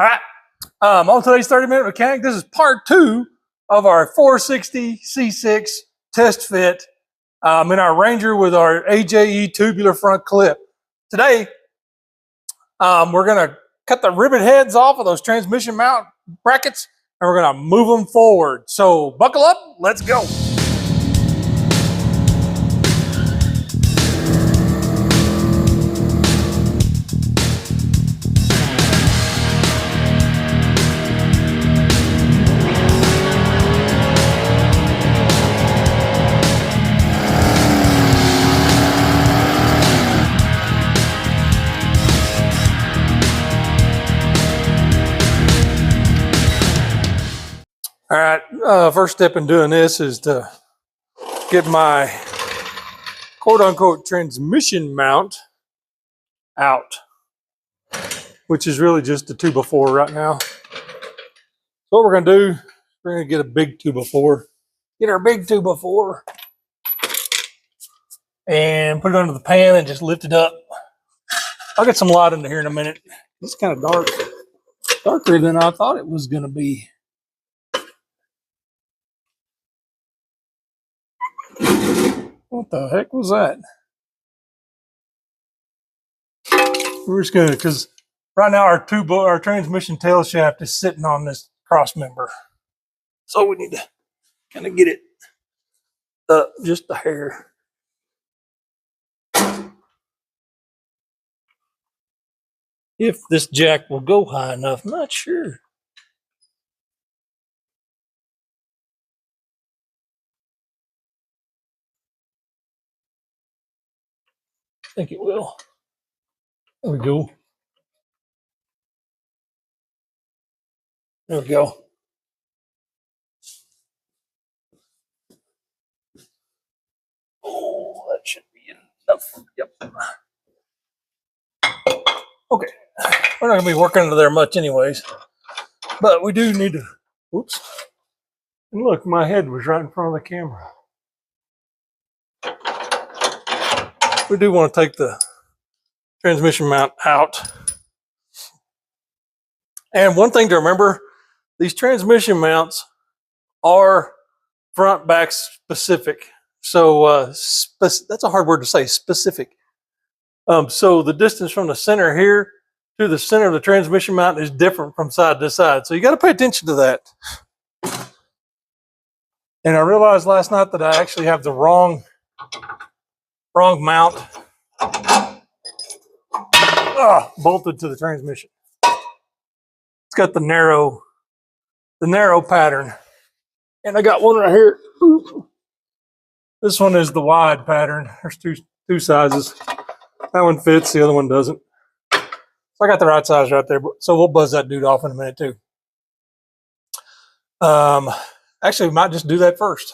All right. On today's 30-minute mechanic, this is part 2 of our 460 C6 test fit in our Ranger with our AJE tubular front clip. Today, we're going to cut the rivet heads off of those transmission mount brackets, and we're going to move them forward. So buckle up, let's go. All right, first step in doing this is to get my quote-unquote transmission mount out, which is really just a 2x4 right now. So what we're going to do, we're going to get a big 2x4, get our big 2x4, and put it under the pan and just lift it up. I'll get some light into here in a minute. It's kind of dark, darker than I thought it was going to be. What the heck was that? We're just gonna, because right now our transmission tail shaft is sitting on this cross member, so we need to kind of get it up just a hair. If this jack will go high enough, I'm not sure. I think it will. There we go. There we go. Oh, that should be enough. Yep. Okay. We're not going to be working under there much anyways. But we do need to... Oops. And look, my head was right in front of the camera. We do want to take the transmission mount out. And one thing to remember, these transmission mounts are front back specific. So that's a hard word to say, specific. So the distance from the center here to the center of the transmission mount is different from side to side. So you got to pay attention to that. And I realized last night that I actually have the wrong mount bolted to the transmission. It's got the narrow pattern, and I got one right here. This one is the wide pattern. There's two sizes. That one fits, the other one doesn't. So I got the right size right there. So we'll buzz that dude off in a minute too. Actually, we might just do that first.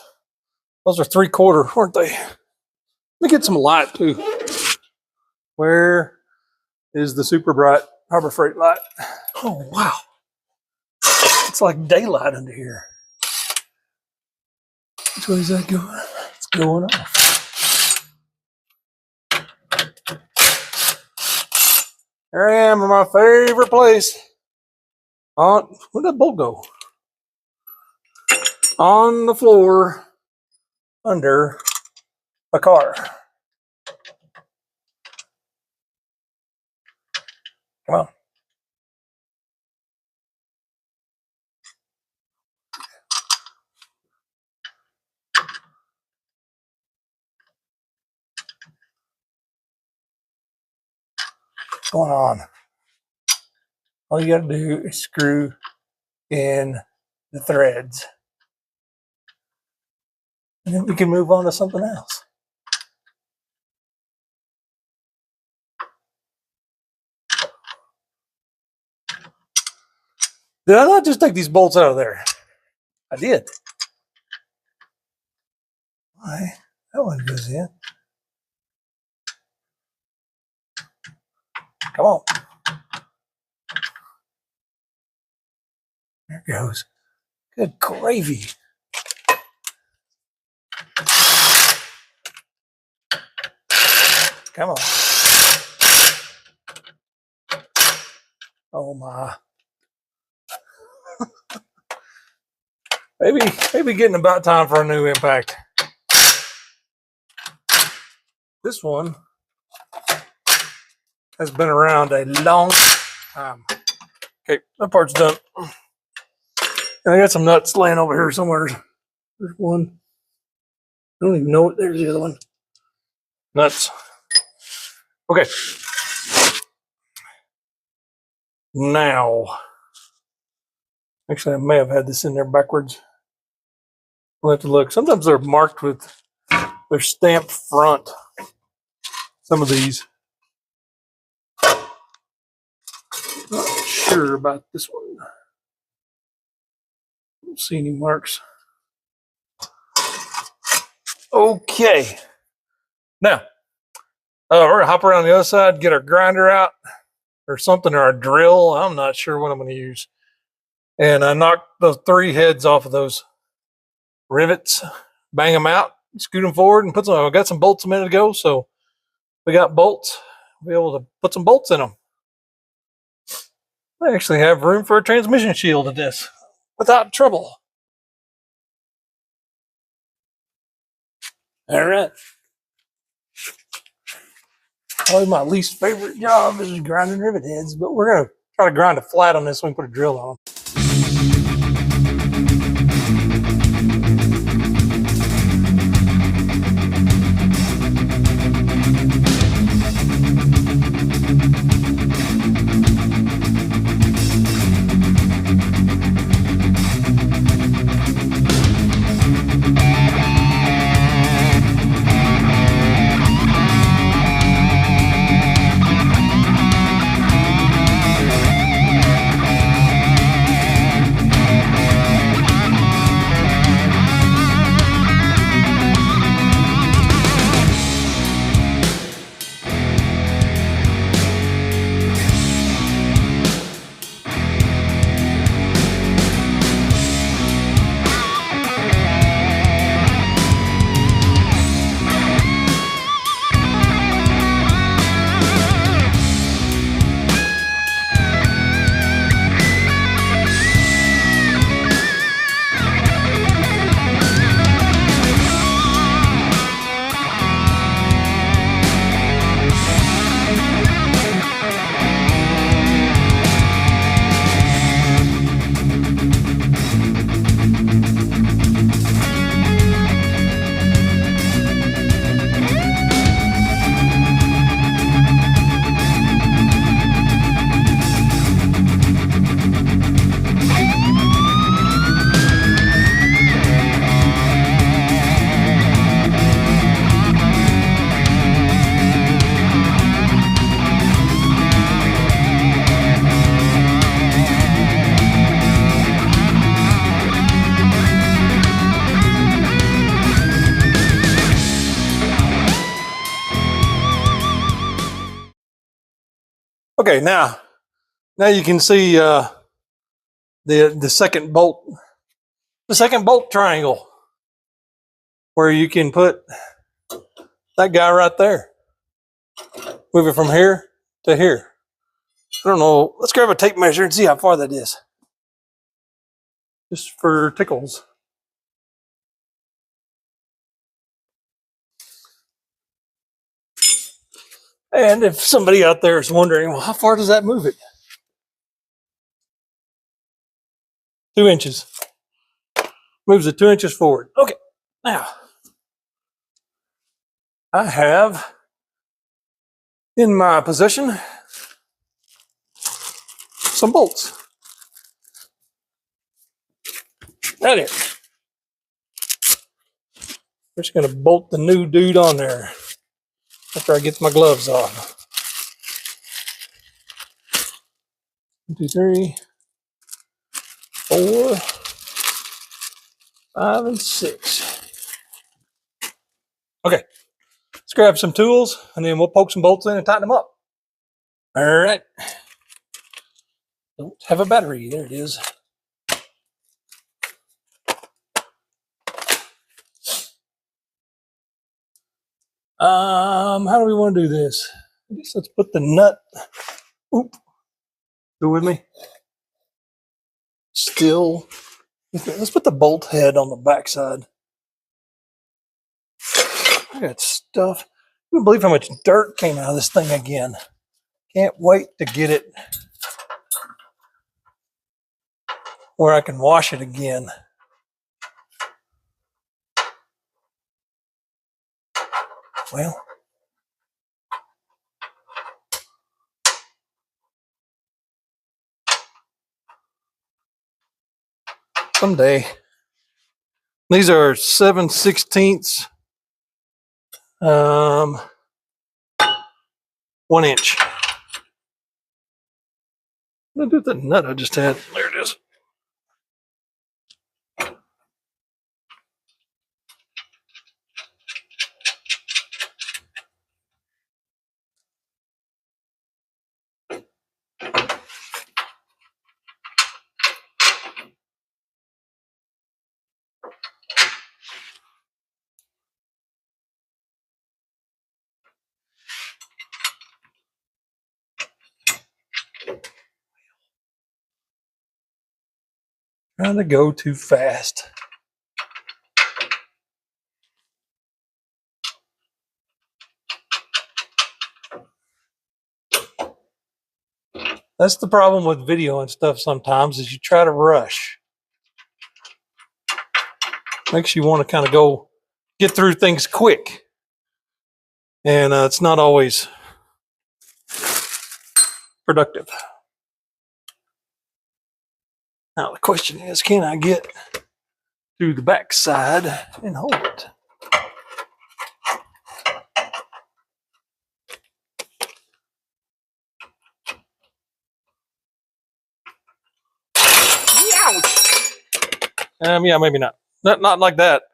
Those are 3/4, weren't they? Let me get some light too. Where is the super bright Harbor Freight light? Oh wow. It's like daylight under here. Which way is that going? It's going off. There I am in my favorite place. Where'd that bolt go? On the floor under a car. Come on. What's going on? All you got to do is screw in the threads. And then we can move on to something else. Did I not just take these bolts out of there? I did. Why? That one goes in. Come on. There it goes. Good gravy. Come on. Oh my. maybe getting about time for a new impact. This one has been around a long time. Okay, that part's done. And I got some nuts laying over here somewhere. There's one. I don't even know it. There's the other one. Nuts. Okay. Now, actually, I may have had this in there backwards. We'll have to look. Sometimes they're marked with their stamped front. Some of these. Not sure about this one. Don't see any marks. Okay. Now, we're going to hop around the other side, get our grinder out or something, or a drill. I'm not sure what I'm going to use. And I knocked those 3 heads off of those rivets, bang them out, scoot them forward, and put some. I got some bolts a minute ago, so we got bolts. We'll be able to put some bolts in them. I actually have room for a transmission shield in this without trouble. All right. Probably my least favorite job is grinding rivet heads, but we're going to try to grind it flat on this so we can put a drill on them. Okay, now you can see the second bolt triangle where you can put that guy right there. Move it from here to here. I don't know. Let's grab a tape measure and see how far that is. Just for tickles. And if somebody out there is wondering, well, how far does that move it? 2 inches. Moves it 2 inches forward. Okay, now I have in my possession some bolts. Right here. I'm just going to bolt the new dude on there after I get my gloves off. 1, 2, 3, 4, 5, and 6. Okay, let's grab some tools and then we'll poke some bolts in and tighten them up. All right. Don't have a battery. There it is. How do we want to do this? I guess let's put the nut. Oop. Go with me. still. Let's put the bolt head on the back side. I got stuff. I can't believe how much dirt came out of this thing again. Can't wait to get it where I can wash it again. Well, someday. These are 7/16 1 inch. What did I do with that nut I just had? There it is. Trying to go too fast. That's the problem with video and stuff sometimes, is you try to rush. Makes you want to kind of go get through things quick. And it's not always productive. Now the question is, can I get through the back side and hold it? Ouch! Yeah, maybe not. Not like that,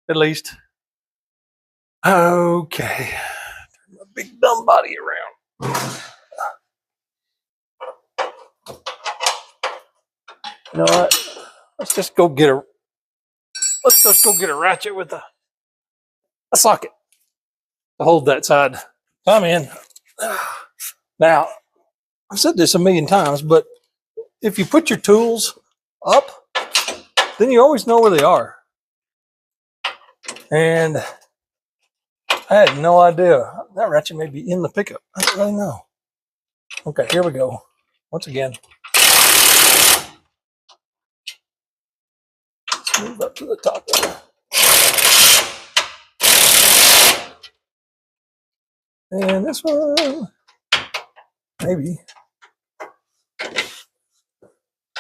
at least. Okay. Turn my big dumb body around. You know what? Let's just go get a ratchet with a socket to hold that side. I'm in. Now, I've said this a million times, but if you put your tools up, then you always know where they are. And I had no idea. That ratchet may be in the pickup. I don't really know. Okay, here we go. Once again. Let's move up to the top there. And this one, maybe.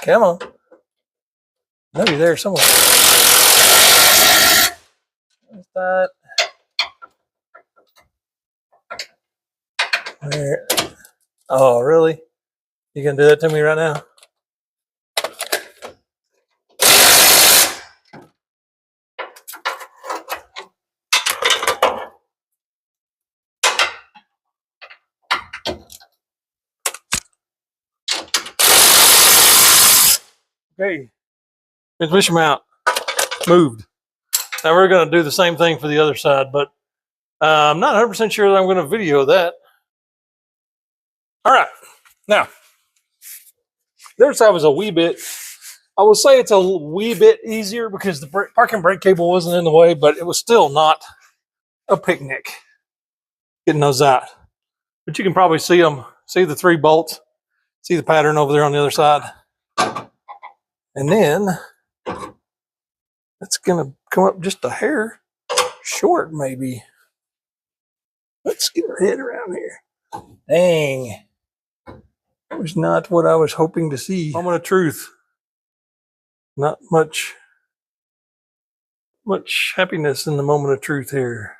Come on. Maybe there somewhere. There's that. There. Oh, really? You gonna do that to me right now? Okay. Transmission mount moved. Now we're going to do the same thing for the other side, but I'm not 100% sure that I'm going to video that. All right. Now, the other side was a wee bit, I will say it's a wee bit easier because the parking brake cable wasn't in the way, but it was still not a picnic getting those out. But you can probably see them, see the 3 bolts, see the pattern over there on the other side. And then it's going to come up just a hair short, maybe. Let's get our head around here. Dang. That was not what I was hoping to see. Moment of truth. Not much happiness in the moment of truth here.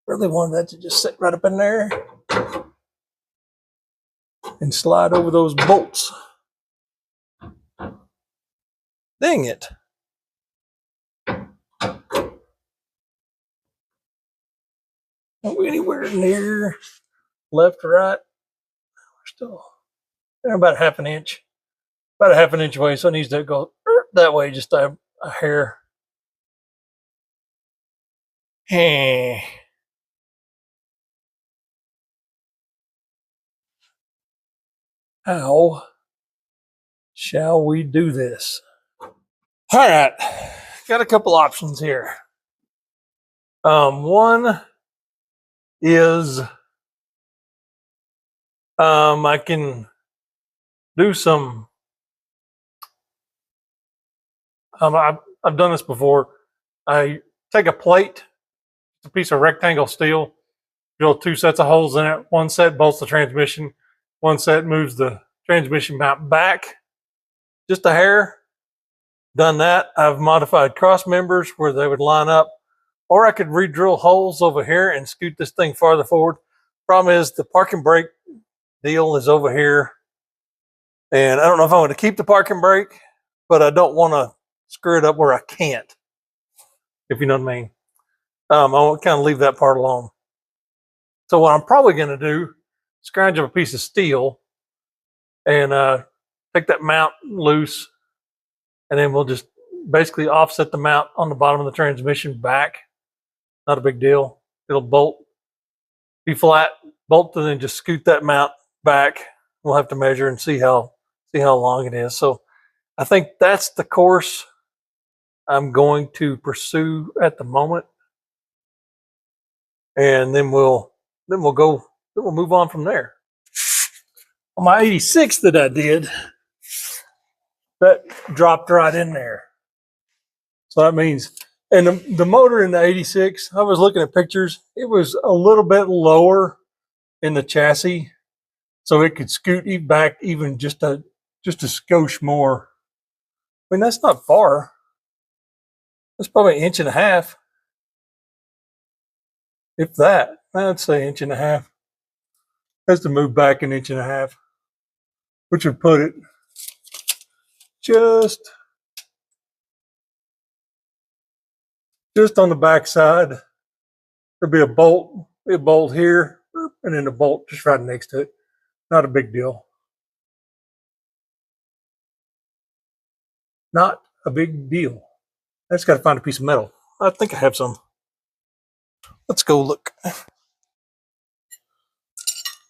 Really wanted that to just sit right up in there and slide over those bolts. Dang it. Not anywhere near left or right. We're still about half an inch. About a half an inch away, so it needs to go that way, just a hair. Hey. Ow. Shall we do this? All right, got a couple options here. One is I can do some. I've done this before. I take a plate, a piece of rectangle steel, drill 2 sets of holes in it. One set bolts the transmission. One set moves the transmission mount back just a hair. Done that. I've modified cross members where they would line up, or I could re-drill holes over here and scoot this thing farther forward. Problem is the parking brake deal is over here, and I don't know if I want to keep the parking brake, but I don't want to screw it up where I can't, if you know what I mean. I want to kind of leave that part alone. So what I'm probably going to do, scrounge up a piece of steel and take that mount loose, and then we'll just basically offset the mount on the bottom of the transmission back. Not a big deal. It'll bolt, be flat, bolt, and then just scoot that mount back. We'll have to measure and see how long it is. So I think that's the course I'm going to pursue at the moment, and then we'll move on from there. On my 86 that I did, that dropped right in there. So that means, and the motor in the 86, I was looking at pictures, it was a little bit lower in the chassis, so it could scoot back even just a skosh more. I mean, that's not far. That's probably 1.5 inches. If that, I'd say 1.5 inches. Has to move back 1.5 inches, which would put it just on the back side. There'll be a bolt here, and then a bolt just right next to it. Not a big deal. Not a big deal. I just got to find a piece of metal. I think I have some. Let's go look.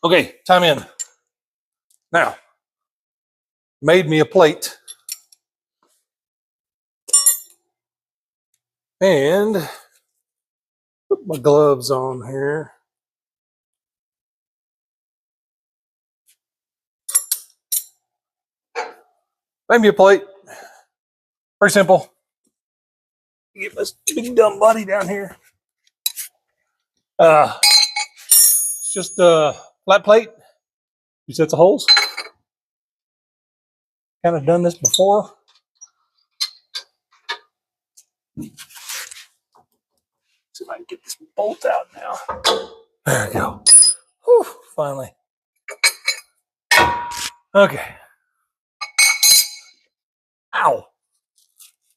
Okay, time in. Now, made me a plate. And put my gloves on here. Made me a plate. Pretty simple. Get this big dumb buddy down here. It's just a flat plate. 2 sets of holes. Kind of done this before. See if I can get this bolt out now. There we go. Whew, finally. Okay. Ow.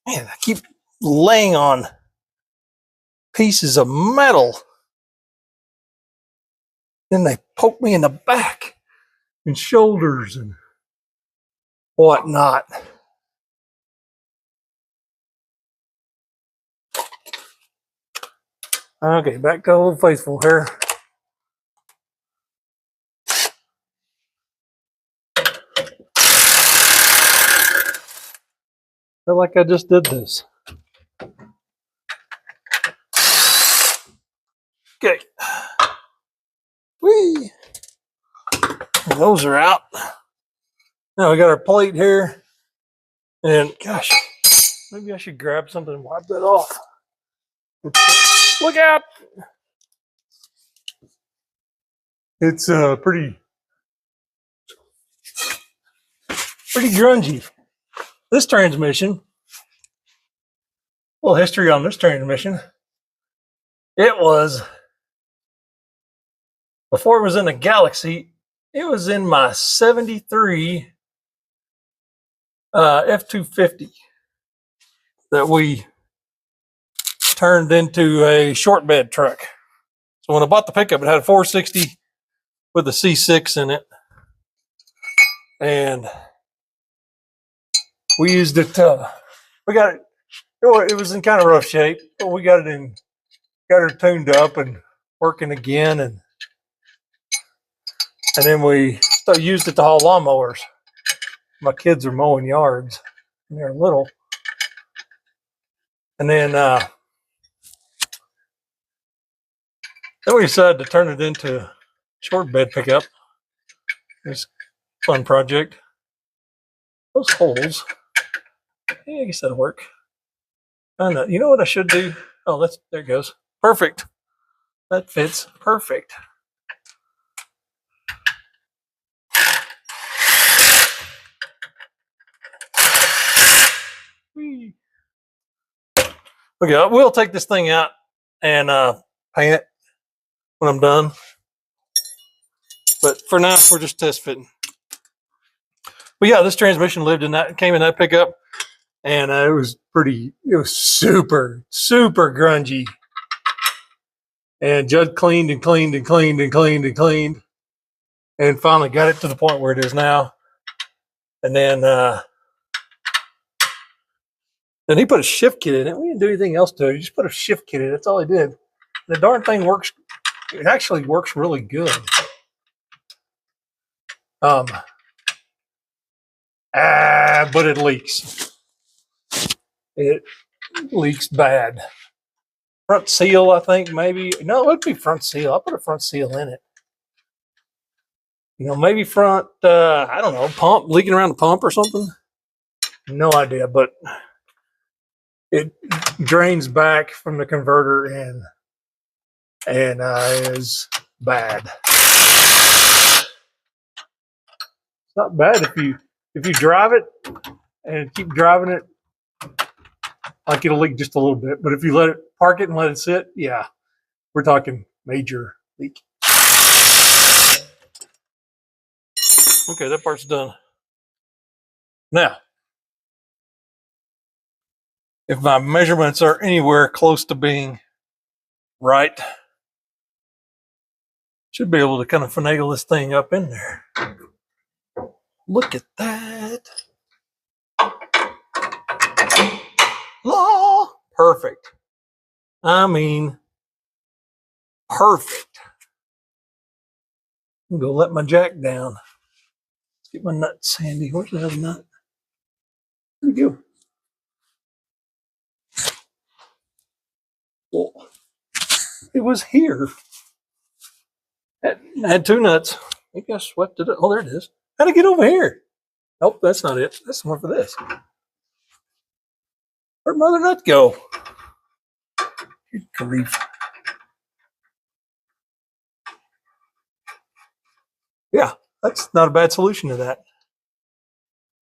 Man, I keep laying on pieces of metal. Then they poke me in the back and shoulders and whatnot. Okay, back to Old Faithful here. Feel like I just did this. Okay. Whee! Those are out. Now we got our plate here. And gosh, maybe I should grab something and wipe that off. Look out! It's pretty grungy. This transmission, a little history on this transmission. It was, before it was in the Galaxy, it was in my 73 F-250 that we turned into a short bed truck. So when I bought the pickup, it had a 460 with a C6 in it. And we used it, we got it, it was in kind of rough shape, but we got her tuned up and working again. And then we used it to haul lawnmowers. my kids are mowing yards when they're little. And then we decided to turn it into a short bed pickup. It's a fun project. Those holes, yeah, I guess that'll work. You know what I should do? Oh, there it goes. Perfect. That fits perfect. Okay, we'll take this thing out and paint it when I'm done. But for now, we're just test fitting. But yeah, this transmission came in that pickup, and it was super, super grungy. And Judd cleaned and cleaned and cleaned and cleaned and cleaned, and finally got it to the point where it is now. And then he put a shift kit in it. We didn't do anything else to it. He just put a shift kit in it. That's all he did. The darn thing works. It actually works really good. But it leaks. It leaks bad. Front seal, I think, maybe. No, it would be front seal. I'll put a front seal in it. You know, maybe front, I don't know, pump, leaking around the pump or something. No idea, but it drains back from the converter and is bad. It's not bad if you drive it and keep driving it, like it'll leak just a little bit. But if you park it and let it sit, yeah, we're talking major leak. Okay, that part's done. Now, if my measurements are anywhere close to being right, should be able to kind of finagle this thing up in there. Look at that. Oh, perfect. I mean, perfect. I'm going to let my jack down. Let's get my nuts handy. Where's the other nut? Where'd it go? Well, it was here. I had two nuts. I guess what did it? Oh, there it is. How'd it get over here? Nope, that's not it. That's the one for this. Where'd my other nut go? Good grief. Yeah, that's not a bad solution to that.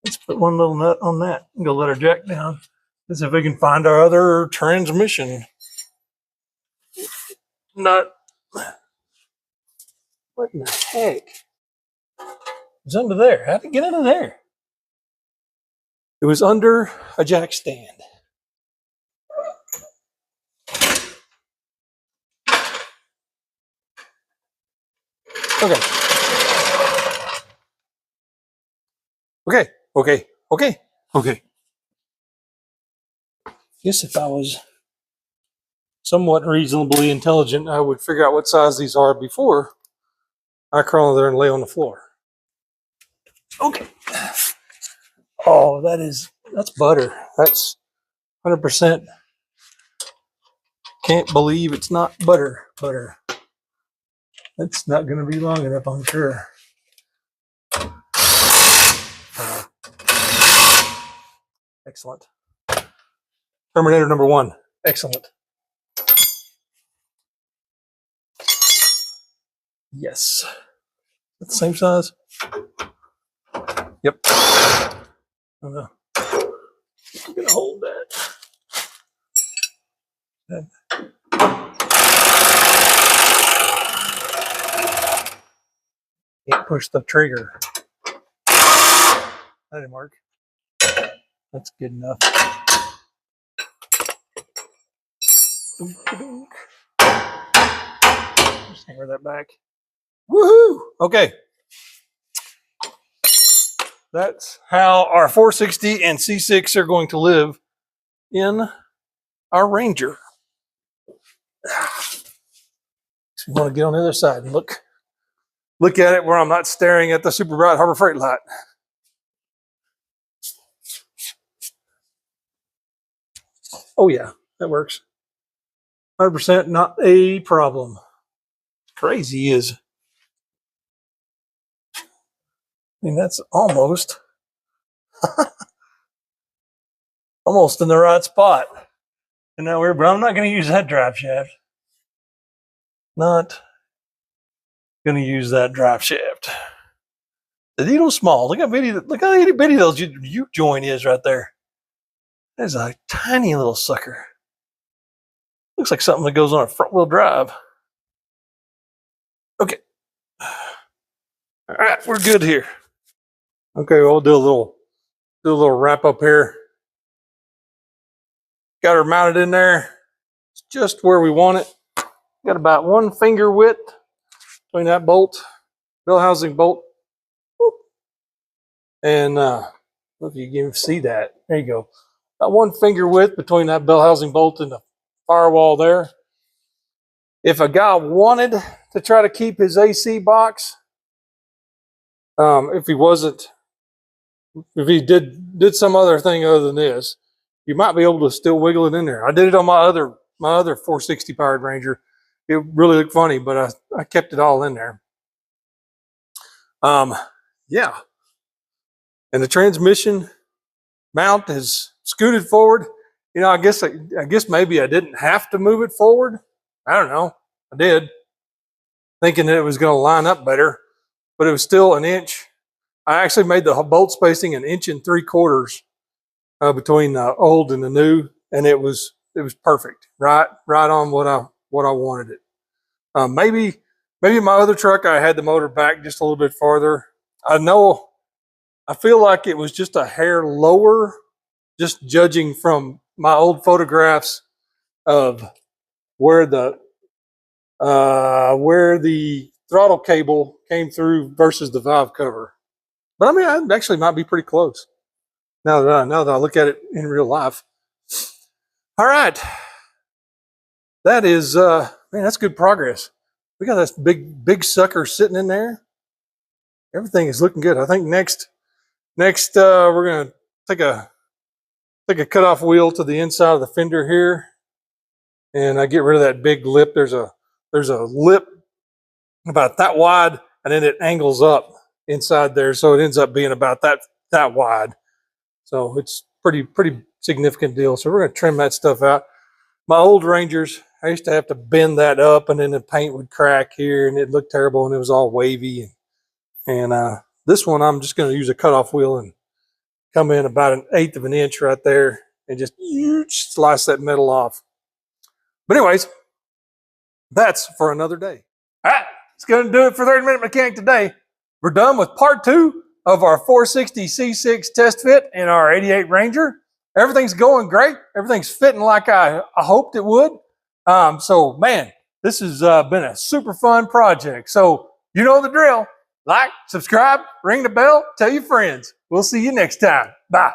Let's put one little nut on that and go let our jack down. Let's see if we can find our other transmission nut. What in the heck? It's under there. How'd it get under there? It was under a jack stand. Okay. Okay. Guess if I was somewhat reasonably intelligent, I would figure out what size these are before I crawl in there and lay on the floor. Okay. Oh, that's butter. That's 100%. Can't believe it's not butter. That's not going to be long enough, I'm sure. Excellent. Terminator number 1. Excellent. Yes. Is that the same size? Yep. I'm going to hold that. Can't push the trigger. That didn't work. That's good enough. Just hammer that back. Woohoo! Okay. That's how our 460 and C6 are going to live in our Ranger. So you want to get on the other side and look at it where I'm not staring at the super bright Harbor Freight light. Oh yeah, that works. 100% not a problem. Crazy is, I mean, that's almost in the right spot. And now we're, but I'm not going to use that drive shaft. Not going to use that drive shaft. The needle's small. Look how itty bitty those U joint is right there. That's a tiny little sucker. Looks like something that goes on a front wheel drive. Okay. All right, we're good here. Okay, we'll do a little wrap up here. Got her mounted in there. It's just where we want it. Got about 1 finger width between that bolt, bell housing bolt. Whoop. And I don't know if you can see that. There you go. About 1 finger width between that bell housing bolt and the firewall there. If a guy wanted to try to keep his AC box, if he did some other thing other than this, you might be able to still wiggle it in there. I did it on my other 460 powered Ranger. It really looked funny, but I kept it all in there. Yeah. And the transmission mount is scooted forward. You know, I guess maybe I didn't have to move it forward. I don't know. I did, thinking that it was going to line up better, but it was still 1 inch. I actually made the bolt spacing 1 3/4 between the old and the new, and it was perfect, right on what I wanted it. Maybe my other truck I had the motor back just a little bit farther. I feel like it was just a hair lower, just judging from my old photographs of where the throttle cable came through versus the valve cover. But I mean, I actually might be pretty close now that I look at it in real life. All right, that is man, that's good progress. We got this big sucker sitting in there. Everything is looking good. I think next we're gonna take a cutoff wheel to the inside of the fender here, and I get rid of that big lip. There's a lip about that wide, and then it angles up inside there, so it ends up being about that wide. So it's pretty significant deal. So we're gonna trim that stuff out. My old Rangers, I used to have to bend that up, and then the paint would crack here, and it looked terrible, and it was all wavy. And this one, I'm just going to use a cutoff wheel and come in about 1/8 of an inch right there, and just slice that metal off. But anyways, that's for another day. All right, it's going to do it for 30 Minute Mechanic today. We're done with part 2 of our 460 C6 test fit in our 88 Ranger. Everything's going great. Everything's fitting like I hoped it would. So, man, this has been a super fun project. So, you know the drill. Like, subscribe, ring the bell, tell your friends. We'll see you next time. Bye.